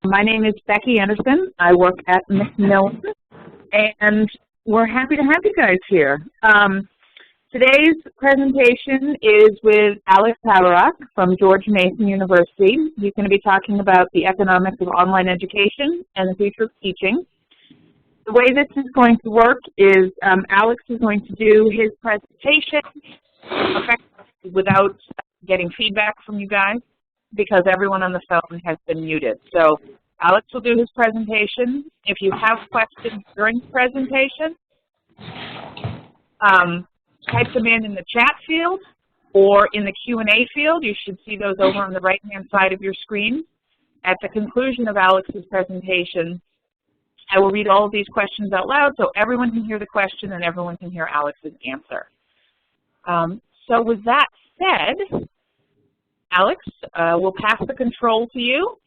My name is Becky Anderson. I work at Macmillan, and we're happy to have you guys here. Today's presentation is with Alex Haverock from George Mason University. He's going to be talking about the economics of online education and the future of teaching. The way this is going to work is Alex is going to do his presentation effectively without getting feedback from you guys, because everyone on the phone has been muted. So Alex will do his presentation. If you have questions during the presentation, type them in the chat field or in the Q&A field. You should see those over on the right-hand side of your screen. At the conclusion of Alex's presentation, I will read all of these questions out loud so everyone can hear the question and everyone can hear Alex's answer. So with that said, Alex, we'll pass the control to you,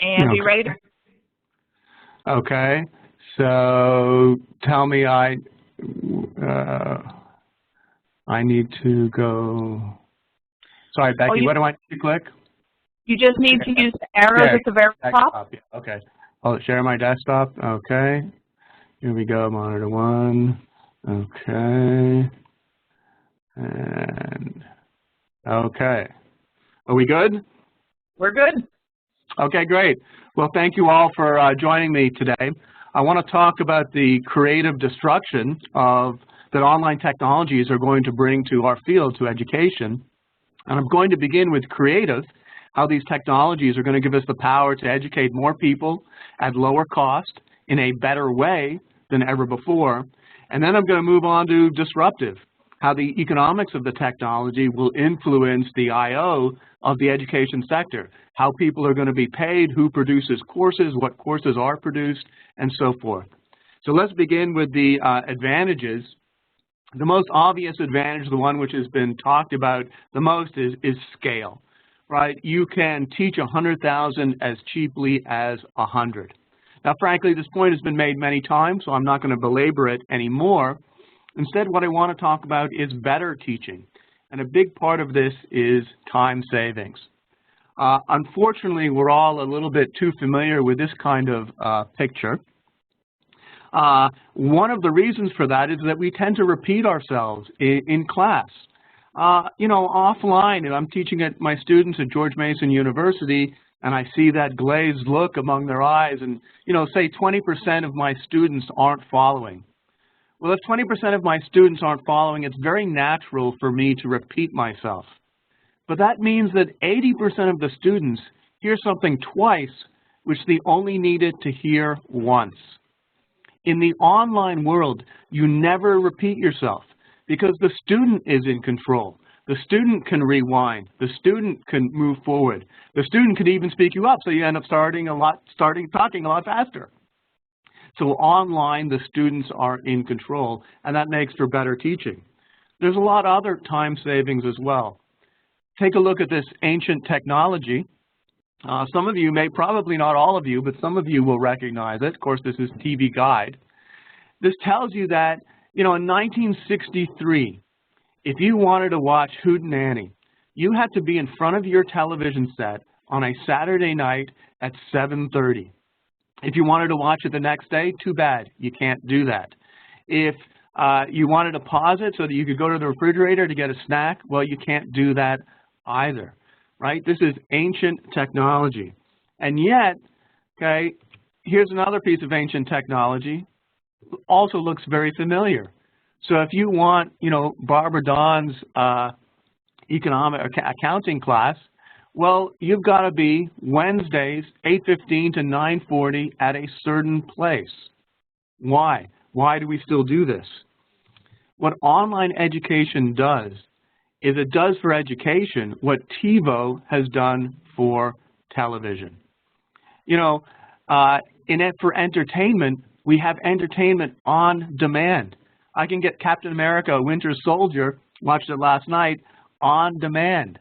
and be ready to... Okay, so tell me I need to go... Sorry, Becky, what do I need to click? You just need to use the arrows at the very top. Yeah, okay. I'll share my desktop. Okay. Here we go, monitor 1. Okay. And... okay. Are we good? We're good. Okay, great. Well, thank you all for joining me today. I want to talk about the creative destruction that online technologies are going to bring to our field, to education. And I'm going to begin with creative, how these technologies are going to give us the power to educate more people at lower cost in a better way than ever before. And then I'm going to move on to disruptive, how the economics of the technology will influence the I/O of the education sector, how people are going to be paid, who produces courses, what courses are produced, and so forth. So let's begin with the advantages. The most obvious advantage, the one which has been talked about the most, is scale, right? You can teach 100,000 as cheaply as 100. Now, frankly, this point has been made many times, so I'm not going to belabor it anymore. Instead, what I want to talk about is better teaching, and a big part of this is time savings. Unfortunately, we're all a little bit too familiar with this kind of picture. One of the reasons for that is that we tend to repeat ourselves in class. You know, offline, if I'm teaching my students at George Mason University, and I see that glazed look among their eyes, and, you know, say 20% of my students aren't following. Well, if 20% of my students aren't following, it's very natural for me to repeat myself. But that means that 80% of the students hear something twice, which they only needed to hear once. In the online world, you never repeat yourself because the student is in control. The student can rewind. The student can move forward. The student could even speak you up, so you end up talking a lot faster. So online, the students are in control, and that makes for better teaching. There's a lot of other time savings as well. Take a look at this ancient technology. Some of you may, probably not all of you, but some of you will recognize it. Of course, this is TV Guide. This tells you that, you know, in 1963, if you wanted to watch Hootenanny, you had to be in front of your television set on a Saturday night at 7:30. If you wanted to watch it the next day, too bad, you can't do that. If you wanted to pause it so that you could go to the refrigerator to get a snack, well, you can't do that either, right? This is ancient technology. And yet, okay, here's another piece of ancient technology, also looks very familiar. So if you want, you know, Barbara Dawn's accounting class, well, you've got to be Wednesdays, 8:15 to 9:40 at a certain place. Why? Why do we still do this? What online education does is it does for education what TiVo has done for television. You know, for entertainment, we have entertainment on demand. I can get Captain America: Winter Soldier, watched it last night, on demand.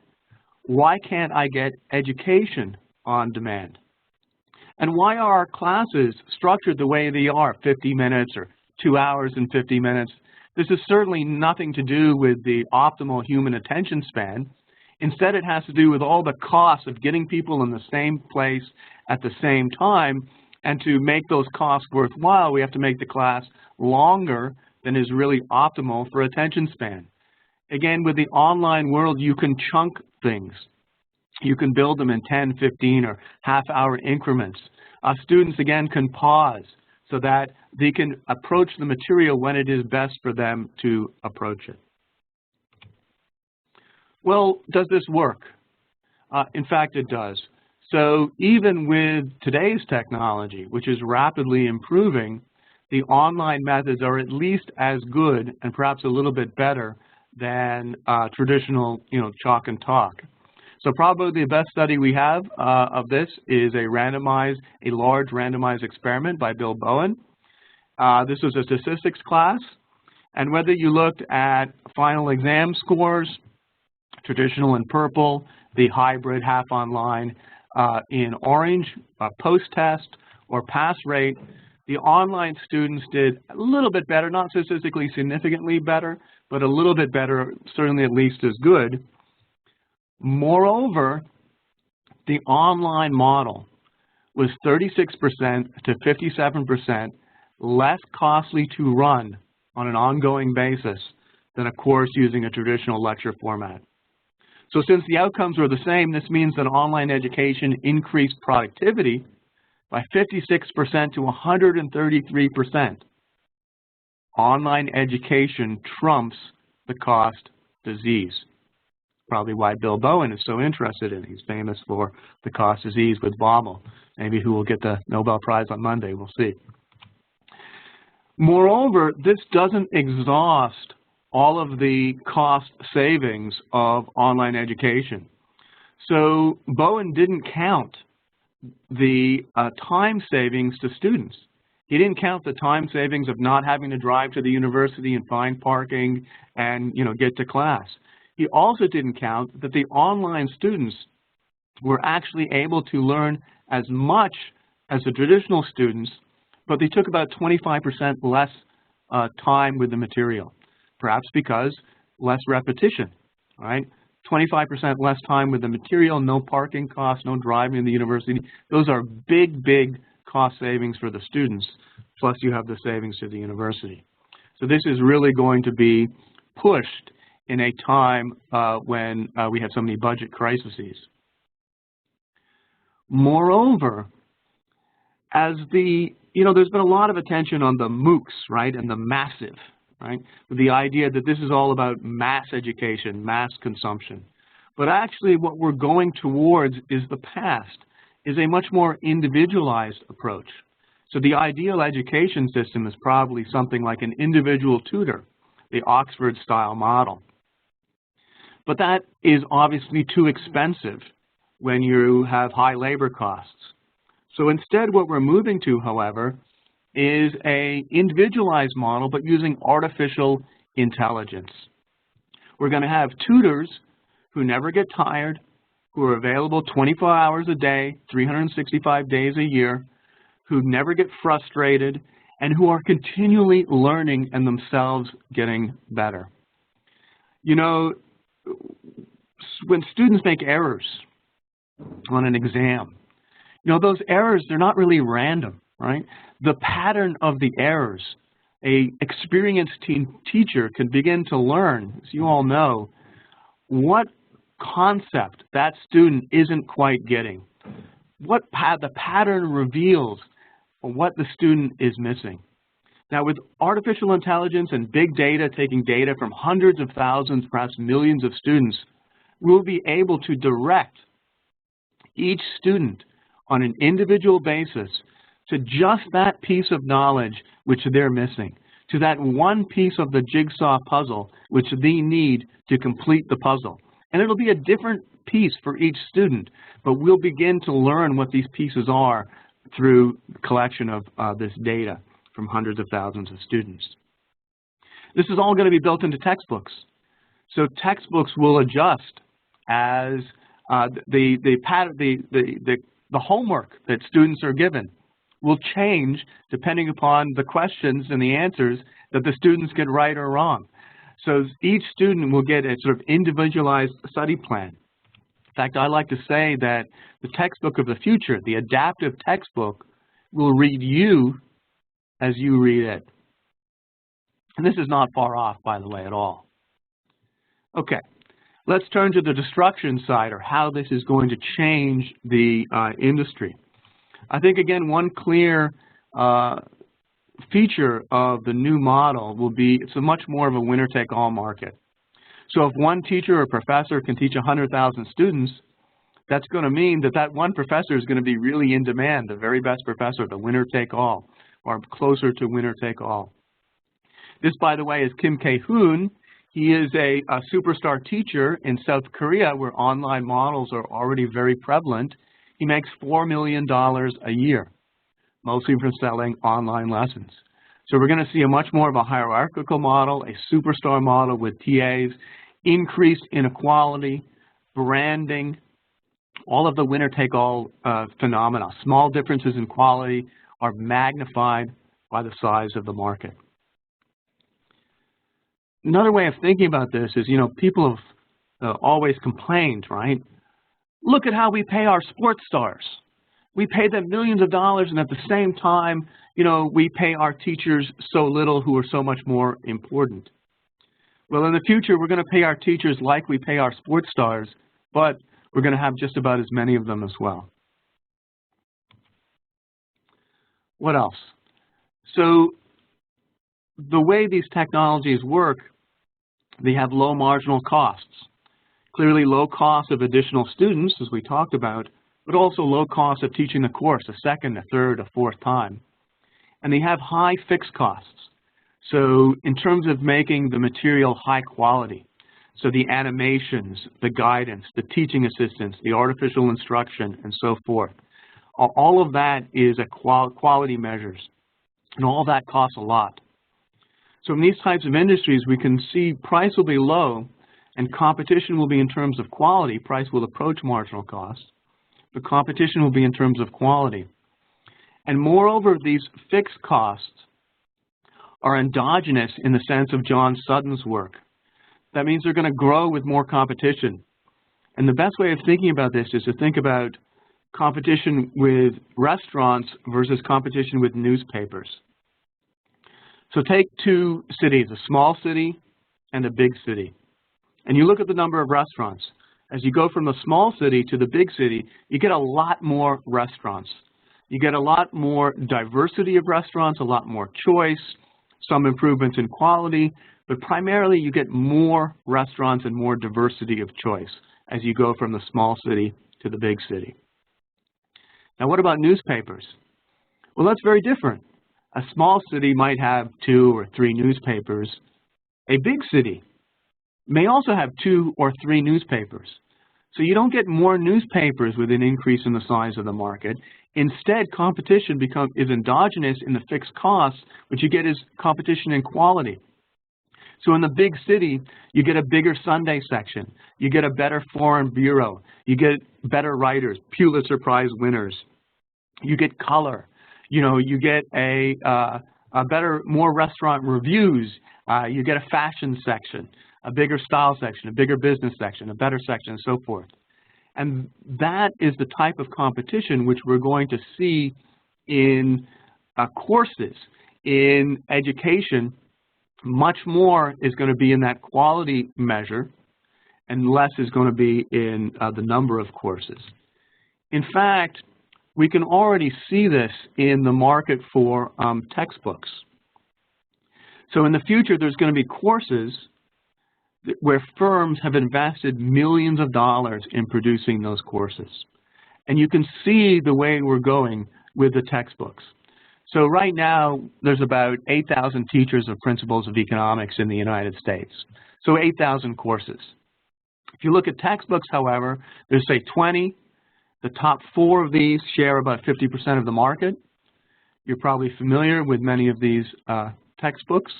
Why can't I get education on demand? And why are our classes structured the way they are, 50 minutes or 2 hours and 50 minutes? This is certainly nothing to do with the optimal human attention span. Instead, it has to do with all the costs of getting people in the same place at the same time, and to make those costs worthwhile, we have to make the class longer than is really optimal for attention span. Again, with the online world, you can chunk things. You can build them in 10, 15, or half-hour increments. Students, again, can pause so that they can approach the material when it is best for them to approach it. Well, does this work? In fact, it does. So even with today's technology, which is rapidly improving, the online methods are at least as good and perhaps a little bit better than traditional, chalk and talk. So probably the best study we have of this is a large randomized experiment by Bill Bowen. This was a statistics class, and whether you looked at final exam scores, traditional in purple, the hybrid half online in orange, post-test, or pass rate, the online students did a little bit better, not statistically significantly better, but a little bit better, certainly at least as good. Moreover, the online model was 36% to 57% less costly to run on an ongoing basis than a course using a traditional lecture format. So since the outcomes were the same, this means that online education increased productivity by 56% to 133%. Online education trumps the cost disease. Probably why Bill Bowen is so interested in it. He's famous for the cost disease with Baumol. Maybe who will get the Nobel Prize on Monday, we'll see. Moreover, this doesn't exhaust all of the cost savings of online education. So Bowen didn't count the time savings to students. He didn't count the time savings of not having to drive to the university and find parking and get to class. He also didn't count that the online students were actually able to learn as much as the traditional students, but they took about 25% less time with the material. Perhaps because less repetition, right? 25% less time with the material, no parking costs, no driving to the university. Those are big, big cost savings for the students, plus you have the savings to the university. So this is really going to be pushed in a time when we have so many budget crises. Moreover, as there's been a lot of attention on the MOOCs, right, and the massive, right, with the idea that this is all about mass education, mass consumption. But actually what we're going towards is the past, is a much more individualized approach. So the ideal education system is probably something like an individual tutor, the Oxford-style model. But that is obviously too expensive when you have high labor costs. So instead what we're moving to, however, is an individualized model, but using artificial intelligence. We're going to have tutors who never get tired, who are available 24 hours a day, 365 days a year, who never get frustrated, and who are continually learning and themselves getting better. When students make errors on an exam, those errors, they're not really random, right? The pattern of the errors, an experienced teacher can begin to learn, as you all know, what concept that student isn't quite getting. The pattern reveals what the student is missing. Now, with artificial intelligence and big data, taking data from hundreds of thousands, perhaps millions of students, we'll be able to direct each student on an individual basis to just that piece of knowledge which they're missing, to that one piece of the jigsaw puzzle which they need to complete the puzzle. And it'll be a different piece for each student, but we'll begin to learn what these pieces are through the collection of this data from hundreds of thousands of students. This is all going to be built into textbooks. So textbooks will adjust as the homework that students are given will change depending upon the questions and the answers that the students get right or wrong. So each student will get a sort of individualized study plan. fact, I like to say that the textbook of the future, the adaptive textbook, will read you as you read it. And this is not far off, by the way, at all. Okay, let's turn to the destruction side, or how this is going to change the industry. I think, again, one clear feature of the new model will be it's a much more of a winner-take-all market. So if one teacher or professor can teach 100,000 students, that's going to mean that that one professor is going to be really in demand, the very best professor, the winner-take-all, or closer to winner-take-all. This, by the way, is Kim Ki-hoon. He is a superstar teacher in South Korea, where online models are already very prevalent. He makes $4 million a year, mostly from selling online lessons. So we're going to see a much more of a hierarchical model, a superstar model with TAs, increased inequality, branding, all of the winner-take-all phenomena. Small differences in quality are magnified by the size of the market. Another way of thinking about this is, people have always complained, right? Look at how we pay our sports stars. We pay them millions of dollars, and at the same time, we pay our teachers so little who are so much more important. Well, in the future, we're going to pay our teachers like we pay our sports stars, but we're going to have just about as many of them as well. What else? So the way these technologies work, they have low marginal costs. Clearly low cost of additional students, as we talked about, but also low cost of teaching the course a second, a third, a fourth time. And they have high fixed costs. So in terms of making the material high quality, so the animations, the guidance, the teaching assistance, the artificial instruction, and so forth, all of that is a quality measures, and all that costs a lot. So in these types of industries, we can see price will be low, and competition will be in terms of quality. Price will approach marginal cost, but competition will be in terms of quality. And moreover, these fixed costs are endogenous in the sense of John Sutton's work. That means they're going to grow with more competition. And the best way of thinking about this is to think about competition with restaurants versus competition with newspapers. So take two cities, a small city and a big city. And you look at the number of restaurants. As you go from the small city to the big city, you get a lot more restaurants. You get a lot more diversity of restaurants, a lot more choice, some improvements in quality, but primarily you get more restaurants and more diversity of choice as you go from the small city to the big city. Now, what about newspapers? Well, that's very different. A small city might have 2 or 3 newspapers. A big city may also have 2 or 3 newspapers. So you don't get more newspapers with an increase in the size of the market. Instead, competition is endogenous in the fixed costs. What you get is competition in quality. So in the big city, you get a bigger Sunday section. You get a better foreign bureau. You get better writers, Pulitzer Prize winners. You get color. You get a better, more restaurant reviews. You get a fashion section, a bigger style section, a bigger business section, a better section, and so forth. And that is the type of competition which we're going to see in courses, in education. Much more is going to be in that quality measure, and less is going to be in the number of courses. In fact, we can already see this in the market for textbooks. So in the future, there's going to be courses where firms have invested millions of dollars in producing those courses. And you can see the way we're going with the textbooks. So right now, there's about 8,000 teachers of principles of economics in the United States. So 8,000 courses. If you look at textbooks, however, there's, say, 20. The top 4 of these share about 50% of the market. You're probably familiar with many of these textbooks.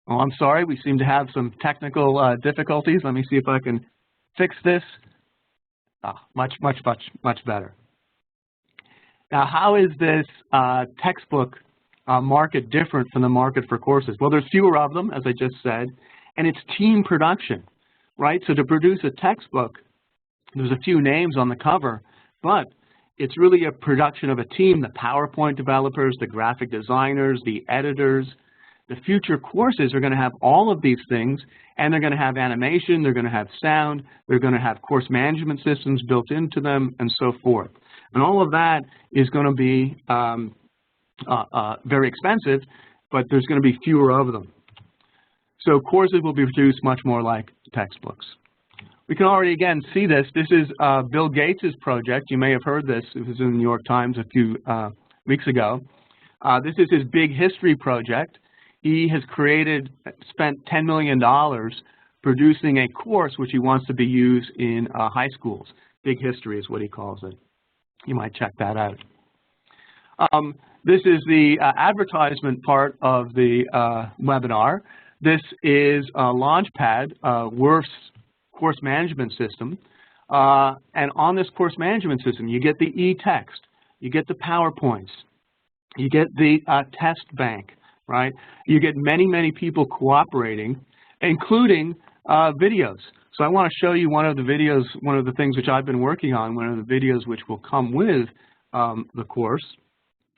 Oh, I'm sorry, we seem to have some technical difficulties. Let me see if I can fix this. Much better. Now, how is this textbook market different from the market for courses? Well, there's fewer of them, as I just said, and it's team production. right? So to produce a textbook, there's a few names on the cover, but it's really a production of a team, the PowerPoint developers, the graphic designers, the editors. The future courses are going to have all of these things, and they're going to have animation, they're going to have sound, they're going to have course management systems built into them, and so forth. And all of that is going to be very expensive, but there's going to be fewer of them. So courses will be produced much more like textbooks. We can already, again, see this. This is Bill Gates' project. You may have heard this. It was in the New York Times a few weeks ago. This is his big history project. He has spent $10 million producing a course which he wants to be used in high schools. Big history is what he calls it. You might check that out. This is the advertisement part of the webinar. This is Launchpad, Worth's course management system. And on this course management system, you get the e-text, you get the PowerPoints, you get the test bank, right? You get many, many people cooperating, including videos. So I want to show you one of the videos, one of the things which I've been working on, one of the videos which will come with the course.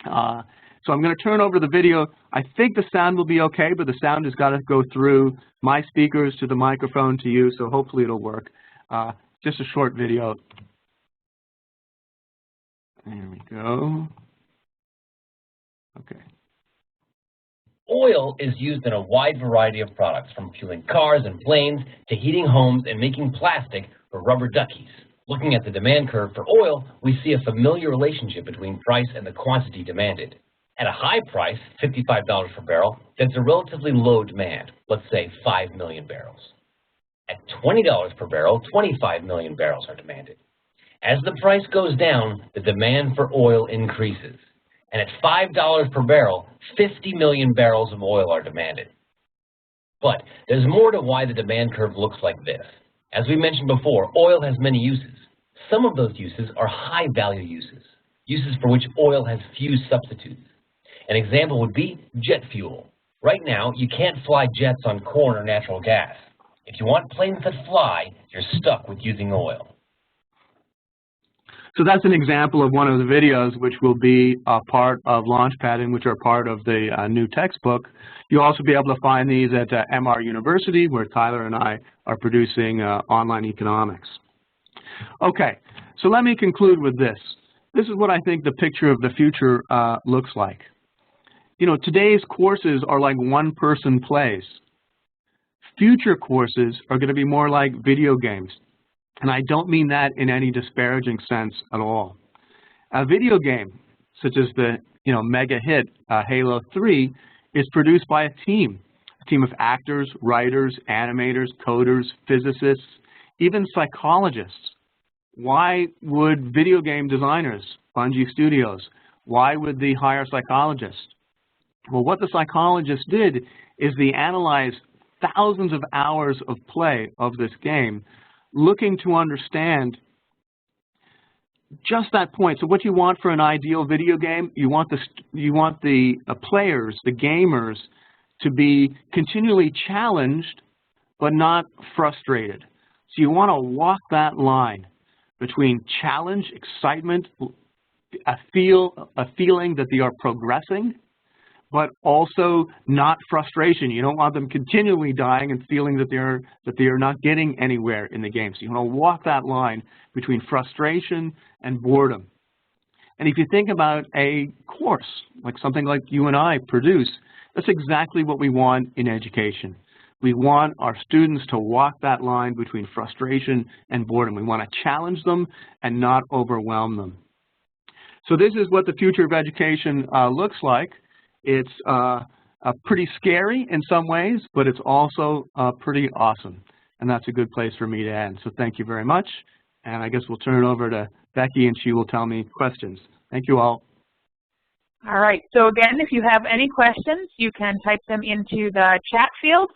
So I'm going to turn over the video. I think the sound will be okay, but the sound has got to go through my speakers to the microphone to you, so hopefully it'll work. Just a short video. There we go. Okay. Oil is used in a wide variety of products, from fueling cars and planes to heating homes and making plastic or rubber duckies. Looking at the demand curve for oil, we see a familiar relationship between price and the quantity demanded. At a high price, $55 per barrel, that's a relatively low demand, let's say 5 million barrels. At $20 per barrel, 25 million barrels are demanded. As the price goes down, the demand for oil increases. And at $5 per barrel, 50 million barrels of oil are demanded. But there's more to why the demand curve looks like this. As we mentioned before, oil has many uses. Some of those uses are high-value uses, uses for which oil has few substitutes. An example would be jet fuel. Right now, you can't fly jets on corn or natural gas. If you want planes that fly, you're stuck with using oil. So that's an example of one of the videos which will be a part of Launchpad and which are part of the new textbook. You'll also be able to find these at MR University, where Tyler and I are producing online economics. Okay, so let me conclude with this. This is what I think the picture of the future looks like. You know, today's courses are like one-person plays. Future courses are going to be more like video games. And I don't mean that in any disparaging sense at all. A video game, such as the mega hit Halo 3, is produced by a team of actors, writers, animators, coders, physicists, even psychologists. Why would video game designers, Bungie Studios, why would they hire psychologists? Well, what the psychologists did is they analyzed thousands of hours of play of this game, looking to understand just that point. So what you want for an ideal video game, you want the players, the gamers, to be continually challenged but not frustrated. So you want to walk that line between challenge, excitement, a feeling that they are progressing, but also not frustration. You don't want them continually dying and feeling that they are not getting anywhere in the game. So you want to walk that line between frustration and boredom. And if you think about a course, like something like you and I produce, that's exactly what we want in education. We want our students to walk that line between frustration and boredom. We want to challenge them and not overwhelm them. So this is what the future of education looks like. It's pretty scary in some ways, but it's also pretty awesome. And that's a good place for me to end. So thank you very much. And I guess we'll turn it over to Becky, and she will tell me questions. Thank you all. All right. So again, if you have any questions, you can type them into the chat field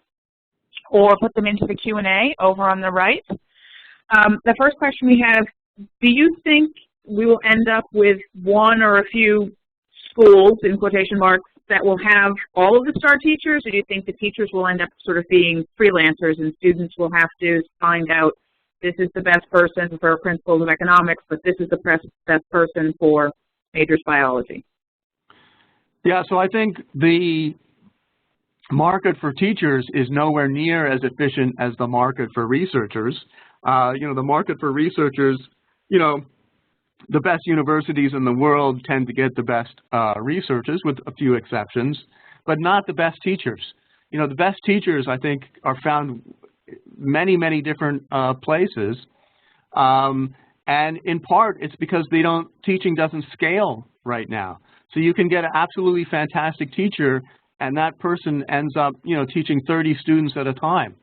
or put them into the Q&A over on the right. The first question we have, do you think we will end up with one or a few schools, in quotation marks, that will have all of the star teachers, or do you think the teachers will end up sort of being freelancers and students will have to find out this is the best person for principles of economics, but this is the best person for majors biology? Yeah, so I think the market for teachers is nowhere near as efficient as the market for researchers. The market for researchers, the best universities in the world tend to get the best researchers, with a few exceptions, but not the best teachers. The best teachers, I think, are found many, many different places. And in part, it's because teaching doesn't scale right now. So you can get an absolutely fantastic teacher, and that person ends up, teaching 30 students at a time.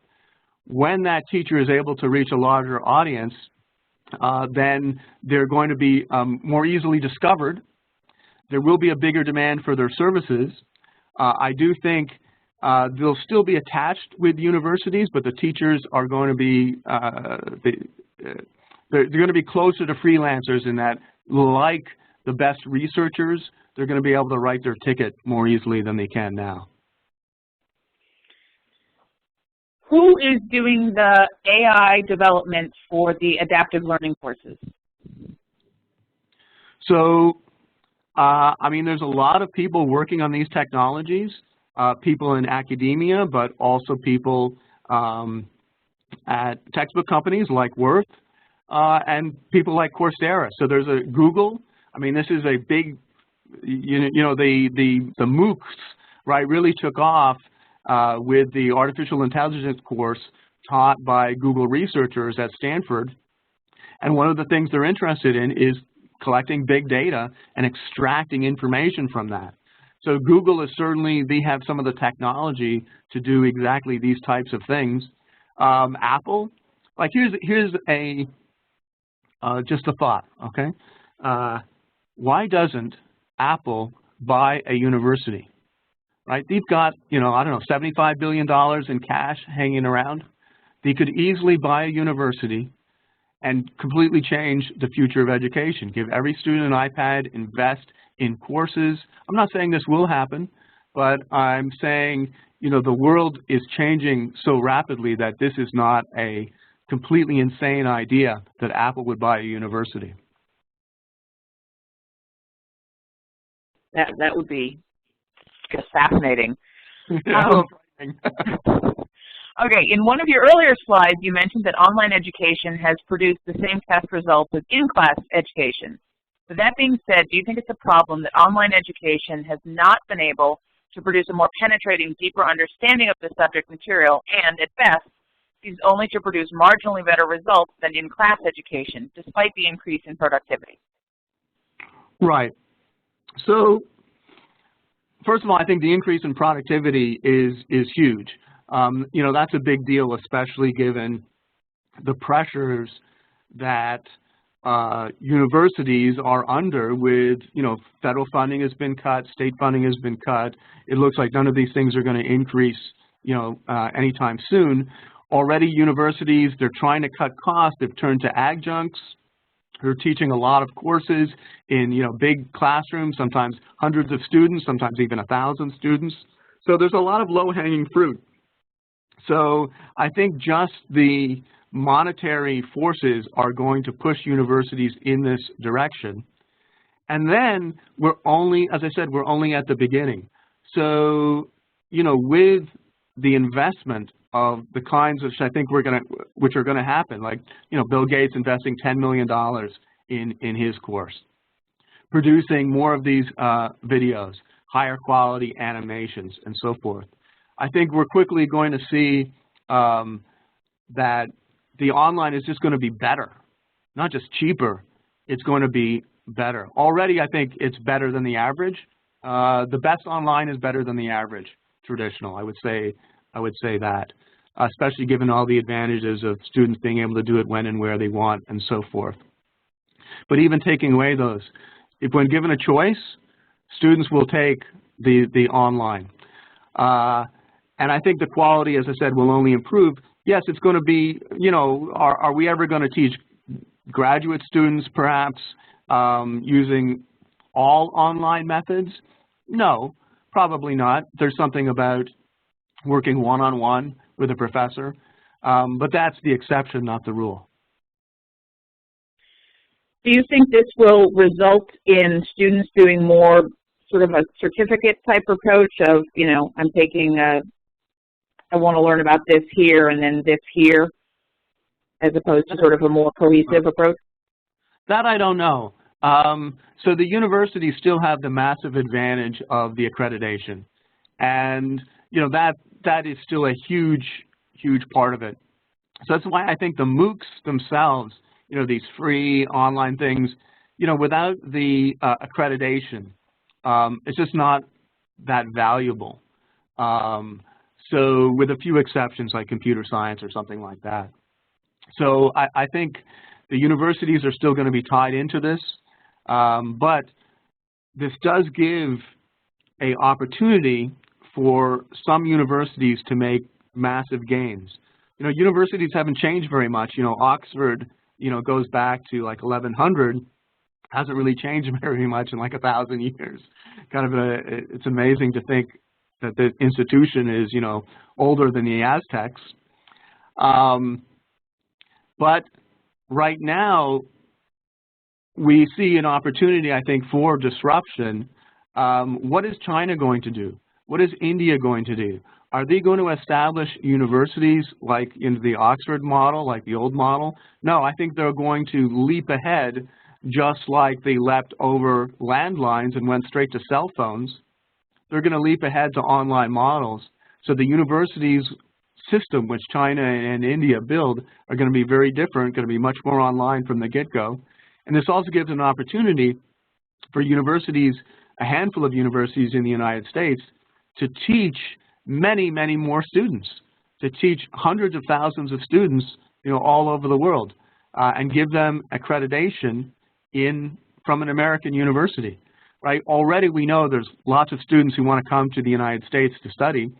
When that teacher is able to reach a larger audience, then they're going to be more easily discovered. There will be a bigger demand for their services. I do think they'll still be attached with universities, but the teachers are going to be they're going to be closer to freelancers in that, like the best researchers, they're going to be able to write their ticket more easily than they can now. Who is doing the AI development for the adaptive learning courses? So, there's a lot of people working on these technologies, people in academia, but also people at textbook companies like Worth, and people like Coursera. So there's a Google. This is a big, the MOOCs, right, really took off with the artificial intelligence course taught by Google researchers at Stanford. And one of the things they're interested in is collecting big data and extracting information from that. So Google is certainly, they have some of the technology to do exactly these types of things. Apple, like here's a, just a thought, okay? Why doesn't Apple buy a university? Right? They've got, I don't know, $75 billion in cash hanging around. They could easily buy a university and completely change the future of education. Give every student an iPad, invest in courses. I'm not saying this will happen, but I'm saying, the world is changing so rapidly that this is not a completely insane idea that Apple would buy a university. That would be just fascinating. Okay, in one of your earlier slides, you mentioned that online education has produced the same test results as in-class education. With that being said, do you think it's a problem that online education has not been able to produce a more penetrating, deeper understanding of the subject material and, at best, seems only to produce marginally better results than in-class education, despite the increase in productivity? Right. So, first of all, I think the increase in productivity is huge. That's a big deal, especially given the pressures that universities are under with, federal funding has been cut, state funding has been cut. It looks like none of these things are going to increase, anytime soon. Already universities, they're trying to cut costs. They've turned to adjuncts who are teaching a lot of courses in, big classrooms, sometimes hundreds of students, sometimes even 1,000 students. So there's a lot of low-hanging fruit. So I think just the monetary forces are going to push universities in this direction. And then we're only, as I said, we're only at the beginning. So, with the investment of the kinds which I think which are going to happen, like, Bill Gates investing $10 million in his course, producing more of these videos, higher quality animations, and so forth. I think we're quickly going to see that the online is just going to be better, not just cheaper, it's going to be better. Already, I think it's better than the average. The best online is better than the average traditional, I would say that, especially given all the advantages of students being able to do it when and where they want and so forth. But even taking away those, when given a choice, students will take the online. And I think the quality, as I said, will only improve. Yes, it's going to be, are we ever going to teach graduate students perhaps using all online methods? No, Probably not. There's something about working one-on-one with a professor, but that's the exception, not the rule. Do you think this will result in students doing more sort of a certificate type approach of, you know, I'm taking I want to learn about this here and then this here, as opposed to sort of a more cohesive approach? That I don't know. So the universities still have the massive advantage of the accreditation, and you know that is still a huge part of it. So that's why I think the MOOCs themselves, you know, these free online things, you know, without the accreditation, it's just not that valuable. So with a few exceptions like computer science or something like that. So I think the universities are still going to be tied into this, but this does give an opportunity for some universities to make massive gains. You know, universities haven't changed very much. You know, Oxford, you know, goes back to like 1100, hasn't really changed very much in like 1,000 years. Kind of it's amazing to think that the institution is, you know, older than the Aztecs. But right now, we see an opportunity, I think, for disruption. What is China going to do? What is India going to do? Are they going to establish universities like in the Oxford model, like the old model? No, I think they're going to leap ahead just like they leapt over landlines and went straight to cell phones. They're going to leap ahead to online models. So the universities system which China and India build are going to be very different, going to be much more online from the get-go. And this also gives an opportunity for universities, a handful of universities in the United States, to teach many more students, to teach hundreds of thousands of students, you know, all over the world, and give them accreditation from an American university, right? Already we know there's lots of students who want to come to the United States to study.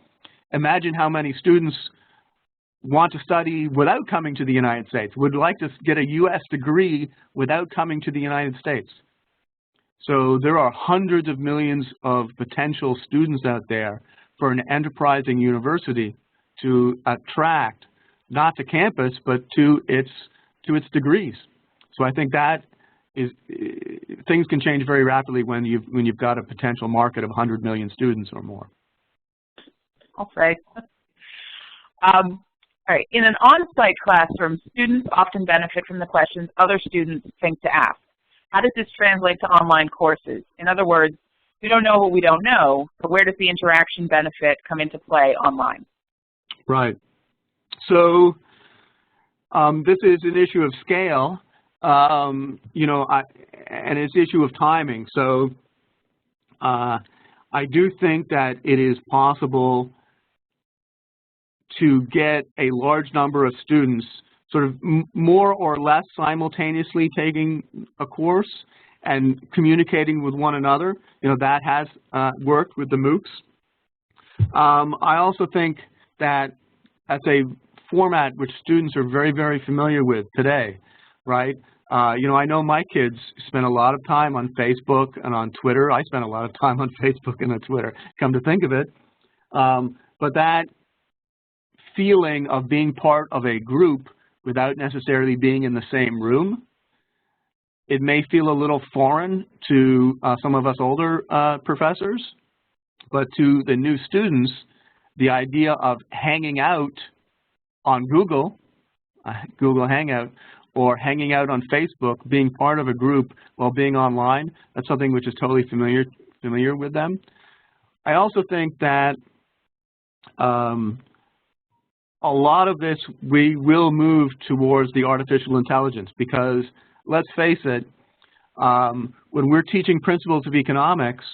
Imagine how many students want to study without coming to the United States, would like to get a U.S. degree without coming to the United States. So there are hundreds of millions of potential students out there for an enterprising university to attract, not to campus, but to its degrees. So I think that is, things can change very rapidly when you've got a potential market of 100 million students or more. Okay. All right. In an on-site classroom, students often benefit from the questions other students think to ask. How does this translate to online courses? In other words, we don't know what we don't know, but where does the interaction benefit come into play online? Right. So this is an issue of scale, you know, and it's an issue of timing. So I do think that it is possible to get a large number of students sort of more or less simultaneously taking a course and communicating with one another. You know, that has worked with the MOOCs. I also think that that's a format which students are very familiar with today, right? You know, I know my kids spend a lot of time on Facebook and on Twitter. I spend a lot of time on Facebook and on Twitter, come to think of it. But that feeling of being part of a group without necessarily being in the same room, it may feel a little foreign to some of us older professors, but to the new students, the idea of hanging out on Google Hangout, or hanging out on Facebook, being part of a group while being online, that's something which is totally familiar with them. I also think that a lot of this, we will move towards the artificial intelligence, because let's face it, when we're teaching principles of economics,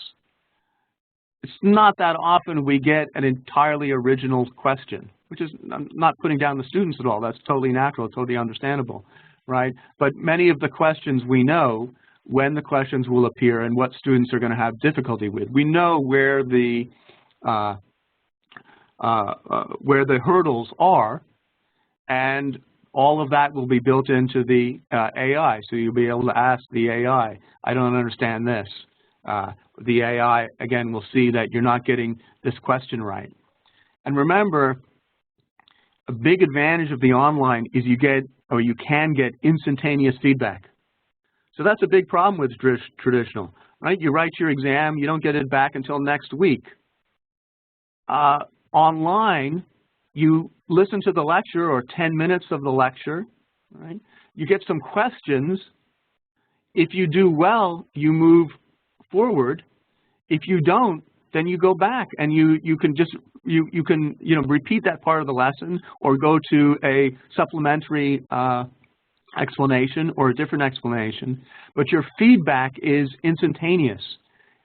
it's not that often we get an entirely original question, which is, I'm not putting down the students at all, that's totally natural, totally understandable, right? But many of the questions we know when the questions will appear and what students are going to have difficulty with. We know where the hurdles are, and all of that will be built into the AI. So you'll be able to ask the AI, I don't understand this. The AI, again, will see that you're not getting this question right. And remember, a big advantage of the online is you can get instantaneous feedback. So that's a big problem with traditional, right? You write your exam, you don't get it back until next week. Online, you listen to the lecture or 10 minutes of the lecture, right? You get some questions. If you do well, you move forward. If you don't, then you go back and you can repeat that part of the lesson or go to a supplementary explanation or a different explanation, but your feedback is instantaneous,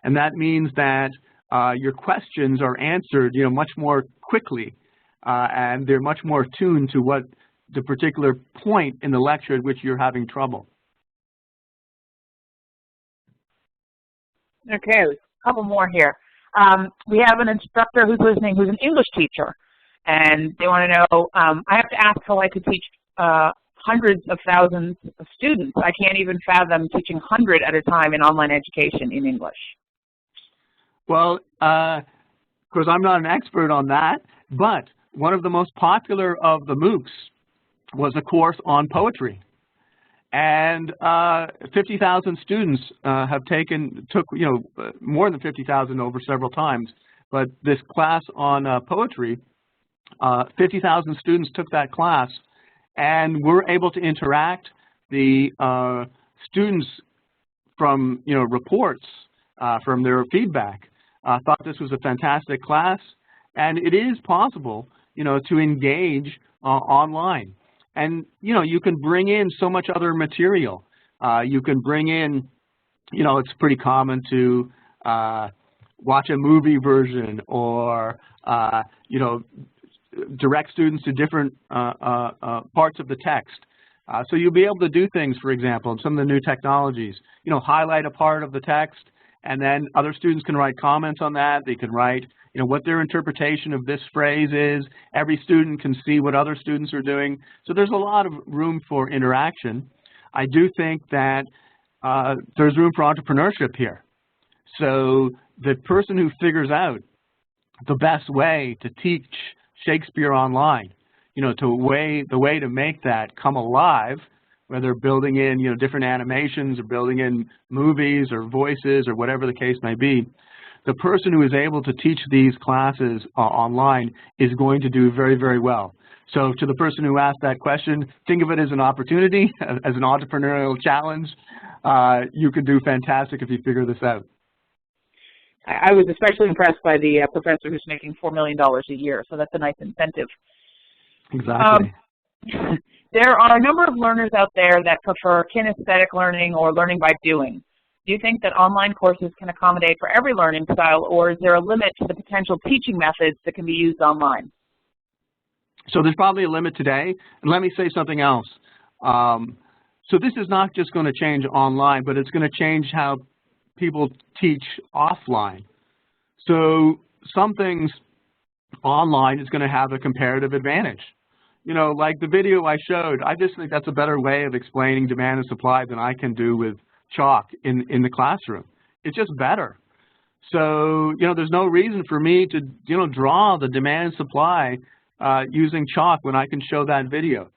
and that means that your questions are answered much more quickly, and they're much more tuned to what the particular point in the lecture at which you're having trouble. Okay, a couple more here. We have an instructor who's listening who's an English teacher, and they want to know, I have to ask how I could teach hundreds of thousands of students. I can't even fathom teaching 100 at a time in online education in English. Well, of course, I'm not an expert on that, but one of the most popular of the MOOCs was a course on poetry. And 50,000 students took more than 50,000 over several times. But this class on poetry, 50,000 students took that class, and were able to interact. The students from reports from their feedback thought this was a fantastic class, and it is possible to engage online. And you can bring in so much other material. You can bring in, it's pretty common to watch a movie version, or direct students to different parts of the text. So you'll be able to do things, for example, in some of the new technologies. Highlight a part of the text, and then other students can write comments on that. They can write what their interpretation of this phrase is. Every student can see what other students are doing. So there's a lot of room for interaction. I do think that there's room for entrepreneurship here. So the person who figures out the best way to teach Shakespeare online, the way to make that come alive, whether building in different animations or building in movies or voices or whatever the case may be, the person who is able to teach these classes online is going to do very, very well. So to the person who asked that question, think of it as an opportunity, as an entrepreneurial challenge. You could do fantastic if you figure this out. I was especially impressed by the professor who's making $4 million a year, so that's a nice incentive. Exactly. There are a number of learners out there that prefer kinesthetic learning or learning by doing. Do you think that online courses can accommodate for every learning style, or is there a limit to the potential teaching methods that can be used online? So there's probably a limit today. And let me say something else. So this is not just going to change online, but it's going to change how people teach offline. So some things online is going to have a comparative advantage. Like the video I showed, I just think that's a better way of explaining demand and supply than I can do with chalk in the classroom. It's just better. So, there's no reason for me to, draw the demand and supply using chalk when I can show that video.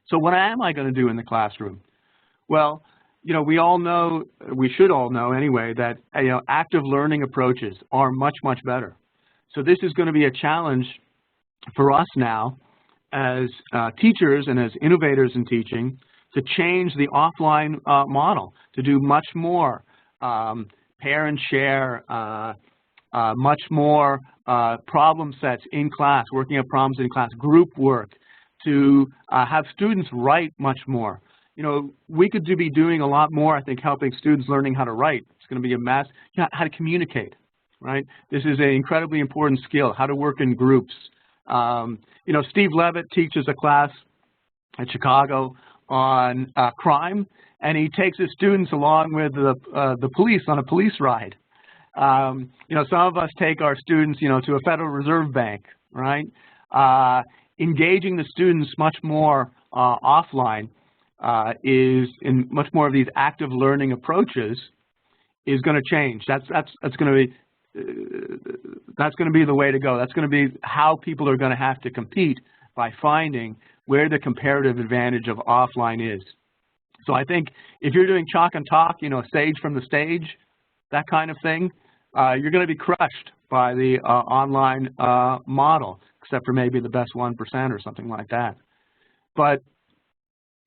So what am I going to do in the classroom? Well, we all know, we should all know anyway, that active learning approaches are much, much better. So this is going to be a challenge for us now as teachers and as innovators in teaching to change the offline model, to do much more pair and share, much more problem sets in class, working out problems in class, group work, to have students write much more. We could be doing a lot more, I think, helping students learning how to write. It's going to be a mass, how to communicate, right? This is an incredibly important skill, how to work in groups. Steve Levitt teaches a class at Chicago on crime, and he takes his students along with the police on a police ride. Some of us take our students, to a Federal Reserve Bank, right? Engaging the students much more offline is in much more of these active learning approaches is going to change. That's going to be the way to go. That's going to be how people are going to have to compete, by finding where the comparative advantage of offline is. So I think if you're doing chalk and talk, you know, sage from the stage, that kind of thing, you're going to be crushed by the online model, except for maybe the best 1% or something like that. But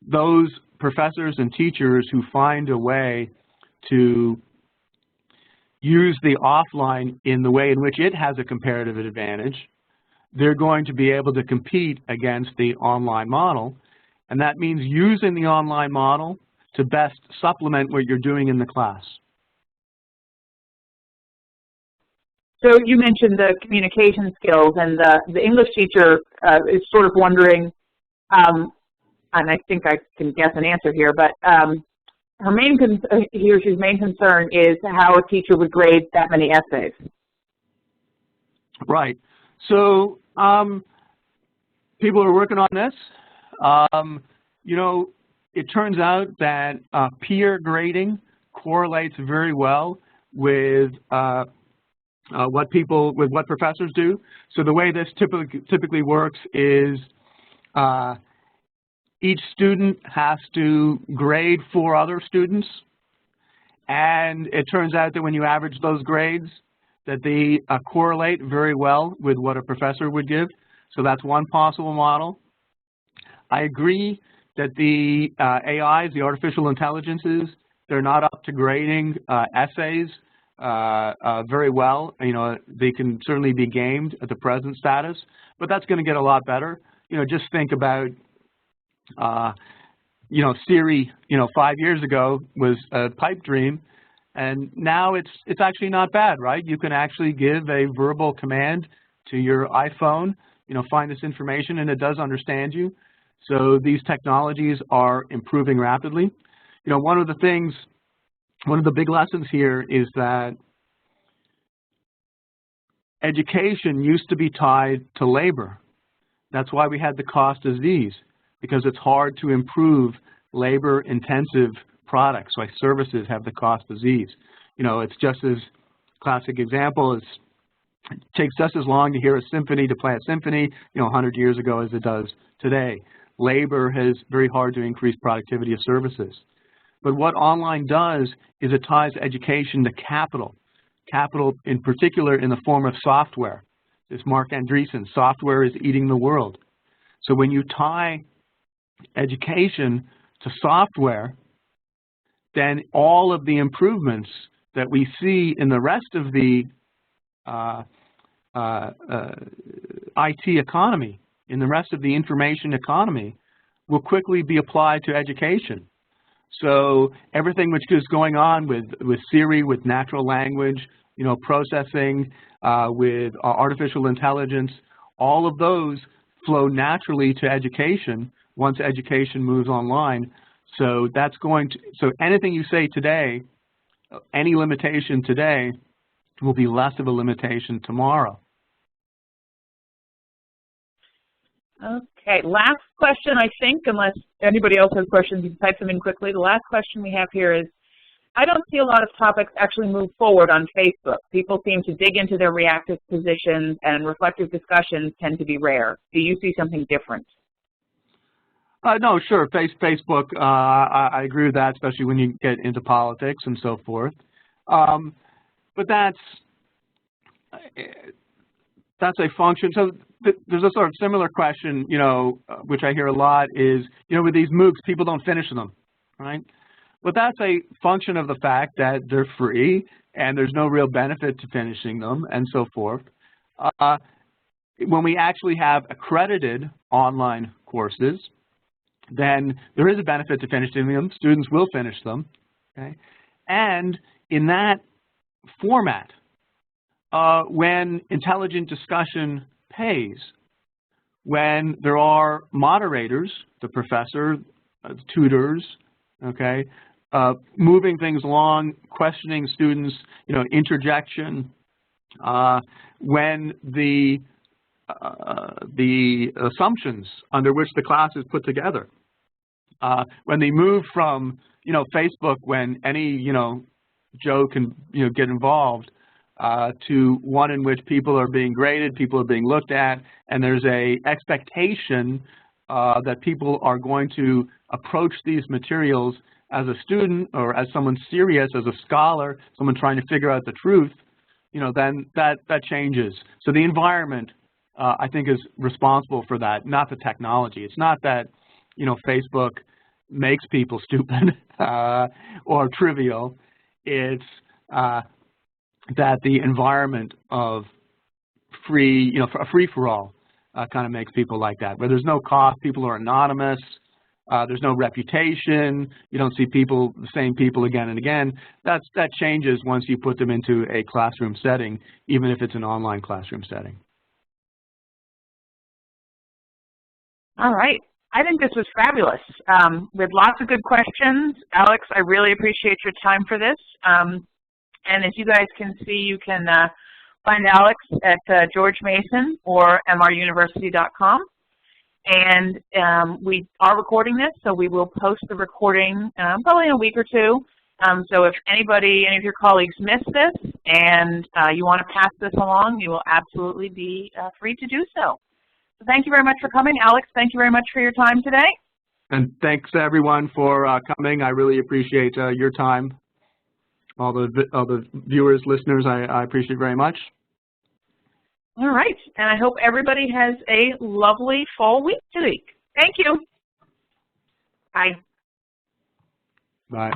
those professors and teachers who find a way to use the offline in the way in which it has a comparative advantage, they're going to be able to compete against the online model. And that means using the online model to best supplement what you're doing in the class. So you mentioned the communication skills, and the English teacher is sort of wondering, and I think I can guess an answer here, but he or she's main concern is how a teacher would grade that many essays. Right. So people are working on this. You know, it turns out that peer grading correlates very well with what professors do. So the way this typically works is each student has to grade 4 other students, and it turns out that when you average those grades, that they correlate very well with what a professor would give. So that's one possible model. I agree that the AIs, the artificial intelligences, they're not up to grading essays very well. You know, they can certainly be gamed at the present status, but that's going to get a lot better. You know, just think about, you know, Siri, you know, 5 years ago was a pipe dream, and now it's actually not bad, right? You can actually give a verbal command to your iPhone, you know, find this information, and it does understand you. So these technologies are improving rapidly. You know, one of the big lessons here is that education used to be tied to labor. That's why we had the cost of these, because it's hard to improve labor-intensive products, like services have the cost of these. You know, it's just as classic example is it takes just as long to hear a symphony, to play a symphony, you know, 100 years ago as it does today. Labor has very hard to increase productivity of services. But what online does is it ties education to capital. Capital in particular in the form of software. This Mark Andreessen, software is eating the world. So when you tie education to software, then all of the improvements that we see in the rest of the IT economy, in the rest of the information economy, will quickly be applied to education. So everything which is going on with Siri, with natural language, you know, processing, with artificial intelligence, all of those flow naturally to education once education moves online. So that's going to, so anything you say today, any limitation today will be less of a limitation tomorrow. Okay, last question, I think, unless anybody else has questions, you can type them in quickly. The last question we have here is, I don't see a lot of topics actually move forward on Facebook. People seem to dig into their reactive positions, and reflective discussions tend to be rare. Do you see something different? No, sure. Facebook, I agree with that, especially when you get into politics and so forth. But that's a function. So there's a sort of similar question, you know, which I hear a lot is, you know, with these MOOCs, people don't finish them, right? But that's a function of the fact that they're free and there's no real benefit to finishing them and so forth. When we actually have accredited online courses, then there is a benefit to finishing them. Students will finish them, okay? And in that format, when intelligent discussion pays, when there are moderators, the professor, tutors, okay, moving things along, questioning students, you know, interjection, when the assumptions under which the class is put together, when they move from, you know, Facebook, when any, you know, Joe can get involved, to one in which people are being graded, people are being looked at, and there's a expectation that people are going to approach these materials as a student or as someone serious, as a scholar, someone trying to figure out the truth, then that changes. So the environment, I think, is responsible for that, not the technology. It's not that, Facebook makes people stupid or trivial. It's that the environment of free, a free-for-all kind of makes people like that, where there's no cost, people are anonymous, there's no reputation, you don't see the same people again and again. That changes once you put them into a classroom setting, even if it's an online classroom setting. All right. I think this was fabulous. With lots of good questions. Alex, I really appreciate your time for this. And as you guys can see, you can find Alex at George Mason or mruniversity.com. And we are recording this, so we will post the recording probably in a week or two. So if any of your colleagues missed this and you want to pass this along, you will absolutely be free to do so. So thank you very much for coming. Alex, thank you very much for your time today. And thanks to everyone for coming. I really appreciate your time. All the viewers, listeners, I appreciate very much. All right, and I hope everybody has a lovely fall week today. Thank you. Bye. Bye.